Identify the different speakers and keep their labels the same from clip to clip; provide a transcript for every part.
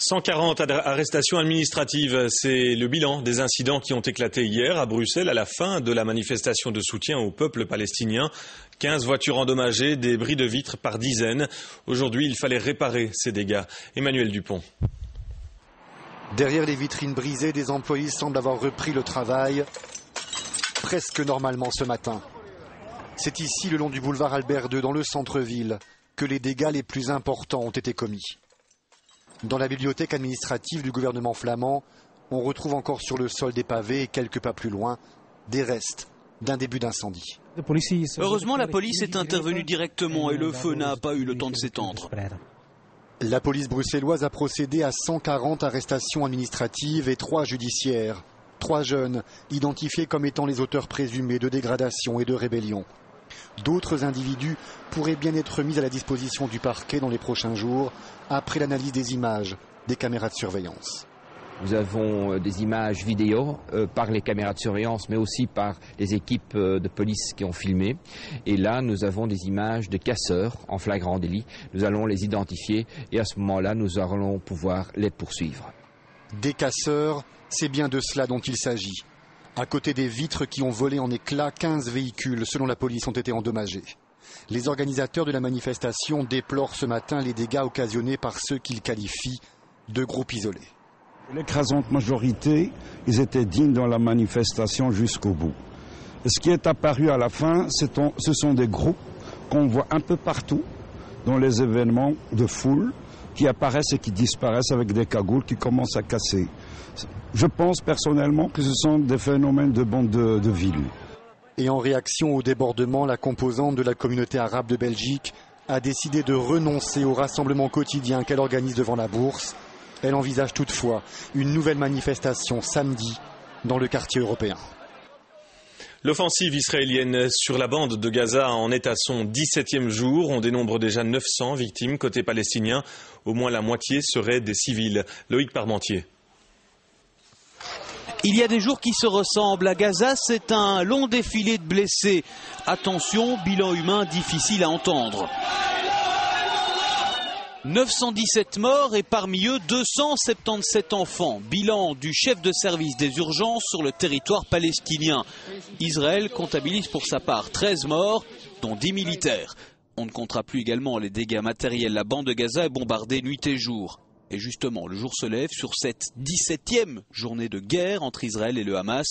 Speaker 1: 140 arrestations administratives, c'est le bilan des incidents qui ont éclaté hier à Bruxelles à la fin de la manifestation de soutien au peuple palestinien. 15 voitures endommagées, des bris de vitres par dizaines. Aujourd'hui, il fallait réparer ces dégâts. Emmanuel Dupont.
Speaker 2: Derrière les vitrines brisées, des employés semblent avoir repris le travail presque normalement ce matin. C'est ici, le long du boulevard Albert II, dans le centre-ville, que les dégâts les plus importants ont été commis. Dans la bibliothèque administrative du gouvernement flamand, on retrouve encore sur le sol des pavés et quelques pas plus loin, des restes d'un début d'incendie.
Speaker 3: Heureusement, la police est intervenue directement et le feu n'a pas eu le temps de s'étendre.
Speaker 2: La police bruxelloise a procédé à 140 arrestations administratives et 3 judiciaires. 3 jeunes, identifiés comme étant les auteurs présumés de dégradation et de rébellion. D'autres individus pourraient bien être mis à la disposition du parquet dans les prochains jours, après l'analyse des images des caméras de surveillance.
Speaker 4: Nous avons des images vidéo par les caméras de surveillance, mais aussi par les équipes de police qui ont filmé. Et là, nous avons des images de casseurs en flagrant délit. Nous allons les identifier et à ce moment-là, nous allons pouvoir les poursuivre.
Speaker 2: Des casseurs, c'est bien de cela dont il s'agit. À côté des vitres qui ont volé en éclats, 15 véhicules, selon la police, ont été endommagés. Les organisateurs de la manifestation déplorent ce matin les dégâts occasionnés par ceux qu'ils qualifient de groupes isolés.
Speaker 5: L'écrasante majorité, ils étaient dignes dans la manifestation jusqu'au bout. Et ce qui est apparu à la fin, ce sont des groupes qu'on voit un peu partout dans les événements de foule, qui apparaissent et qui disparaissent avec des cagoules qui commencent à casser. Je pense personnellement que ce sont des phénomènes de bande de ville.
Speaker 2: Et en réaction au débordement, la composante de la communauté arabe de Belgique a décidé de renoncer au rassemblement quotidien qu'elle organise devant la Bourse. Elle envisage toutefois une nouvelle manifestation samedi dans le quartier européen.
Speaker 1: L'offensive israélienne sur la bande de Gaza en est à son 17e jour. On dénombre déjà 900 victimes côté palestinien. Au moins la moitié seraient des civils. Loïc Parmentier.
Speaker 3: Il y a des jours qui se ressemblent. À Gaza, c'est un long défilé de blessés. Attention, bilan humain difficile à entendre. 917 morts et parmi eux 277 enfants. Bilan du chef de service des urgences sur le territoire palestinien. Israël comptabilise pour sa part 13 morts, dont 10 militaires. On ne comptera plus également les dégâts matériels. La bande de Gaza est bombardée nuit et jour. Et justement, le jour se lève sur cette 17e journée de guerre entre Israël et le Hamas.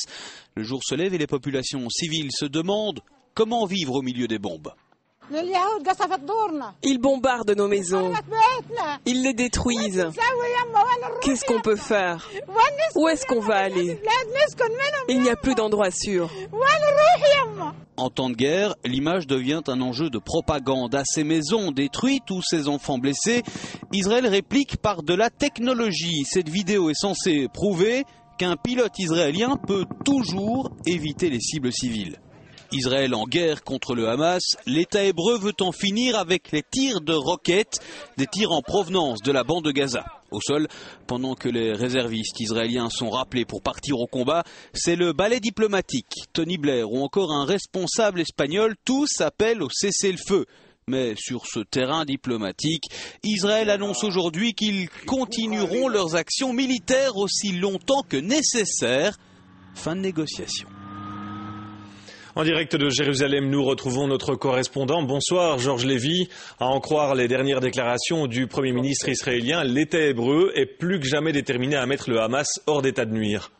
Speaker 3: Le jour se lève et les populations civiles se demandent comment vivre au milieu des bombes.
Speaker 6: Ils bombardent nos maisons. Ils les détruisent. Qu'est-ce qu'on peut faire? Où est-ce qu'on va aller? Il n'y a plus d'endroit sûr.
Speaker 3: En temps de guerre, l'image devient un enjeu de propagande. À ces maisons détruites ou ces enfants blessés, Israël réplique par de la technologie. Cette vidéo est censée prouver qu'un pilote israélien peut toujours éviter les cibles civiles. Israël en guerre contre le Hamas, l'État hébreu veut en finir avec les tirs de roquettes, des tirs en provenance de la bande de Gaza. Au sol, pendant que les réservistes israéliens sont rappelés pour partir au combat, c'est le ballet diplomatique, Tony Blair ou encore un responsable espagnol, tous appellent au cessez-le-feu. Mais sur ce terrain diplomatique, Israël annonce aujourd'hui qu'ils continueront leurs actions militaires aussi longtemps que nécessaire. Fin de négociation.
Speaker 1: En direct de Jérusalem, nous retrouvons notre correspondant. Bonsoir Georges Lévy. À en croire les dernières déclarations du Premier ministre israélien, l'État hébreu est plus que jamais déterminé à mettre le Hamas hors d'état de nuire.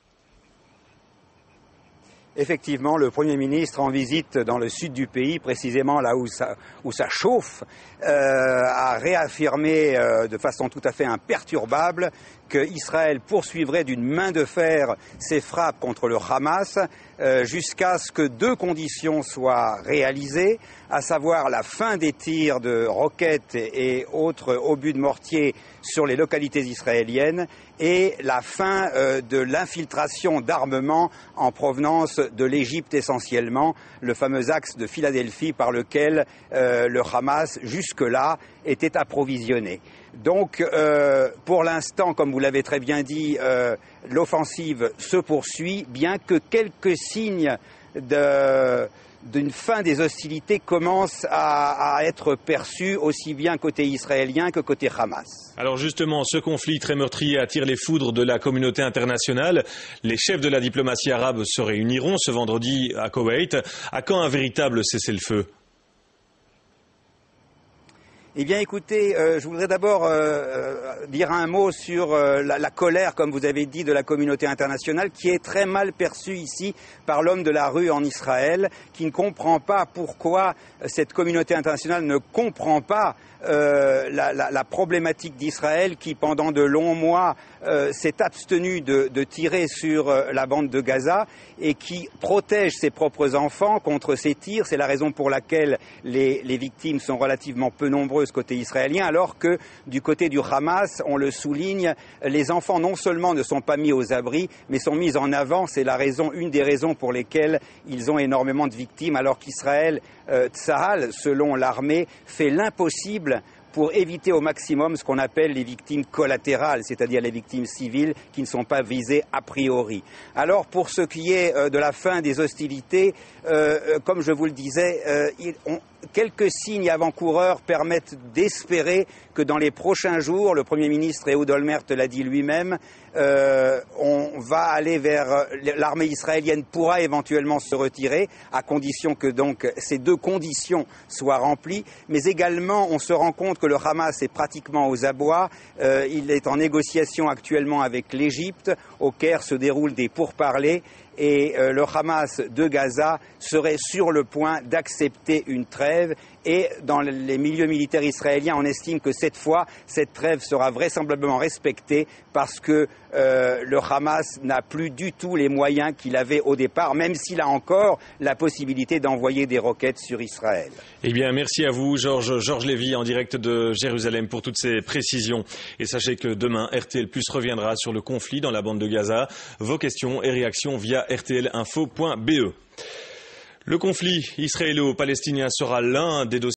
Speaker 7: Effectivement, le Premier ministre en visite dans le sud du pays, précisément là où ça chauffe, a réaffirmé de façon tout à fait imperturbable qu'Israël poursuivrait d'une main de fer ses frappes contre le Hamas jusqu'à ce que 2 conditions soient réalisées, à savoir la fin des tirs de roquettes et autres obus de mortier sur les localités israéliennes et la fin de l'infiltration d'armement en provenance de l'Égypte essentiellement, le fameux axe de Philadelphie par lequel le Hamas jusque-là était approvisionné. Donc pour l'instant, comme vous l'avez très bien dit, l'offensive se poursuit, bien que quelques signes d'une fin des hostilités commence à être perçue aussi bien côté israélien que côté Hamas.
Speaker 1: Alors justement, ce conflit très meurtrier attire les foudres de la communauté internationale. Les chefs de la diplomatie arabe se réuniront ce vendredi à Koweït. À quand un véritable cessez-le-feu ?
Speaker 7: Eh bien, écoutez, je voudrais d'abord dire un mot sur la colère, comme vous avez dit, de la communauté internationale, qui est très mal perçue ici par l'homme de la rue en Israël, qui ne comprend pas pourquoi cette communauté internationale ne comprend pas la problématique d'Israël, qui pendant de longs mois s'est abstenu de tirer sur la bande de Gaza et qui protège ses propres enfants contre ces tirs. C'est la raison pour laquelle les victimes sont relativement peu nombreuses côté israélien, alors que du côté du Hamas, on le souligne, les enfants non seulement ne sont pas mis aux abris, mais sont mis en avant. C'est une des raisons pour lesquelles ils ont énormément de victimes, alors qu'Israël, Tsahal, selon l'armée, fait l'impossible pour éviter au maximum ce qu'on appelle les victimes collatérales, c'est-à-dire les victimes civiles qui ne sont pas visées a priori. Alors pour ce qui est de la fin des hostilités, comme je vous le disais, quelques signes avant-coureurs permettent d'espérer que dans les prochains jours, le Premier ministre Ehud Olmert l'a dit lui-même, on va aller vers l'armée israélienne pourra éventuellement se retirer, à condition que donc ces deux conditions soient remplies, mais également on se rend compte que le Hamas est pratiquement aux abois. Il est en négociation actuellement avec l'Égypte. Au Caire se déroulent des pourparlers et le Hamas de Gaza serait sur le point d'accepter une trêve. Et dans les milieux militaires israéliens, on estime que cette fois, cette trêve sera vraisemblablement respectée parce que le Hamas n'a plus du tout les moyens qu'il avait au départ, même s'il a encore la possibilité d'envoyer des roquettes sur Israël.
Speaker 1: Eh bien, merci à vous, Georges Lévy, en direct de Jérusalem, pour toutes ces précisions. Et sachez que demain, RTL Plus reviendra sur le conflit dans la bande de Gaza. Vos questions et réactions via rtlinfo.be. Le conflit israélo-palestinien sera l'un des dossiers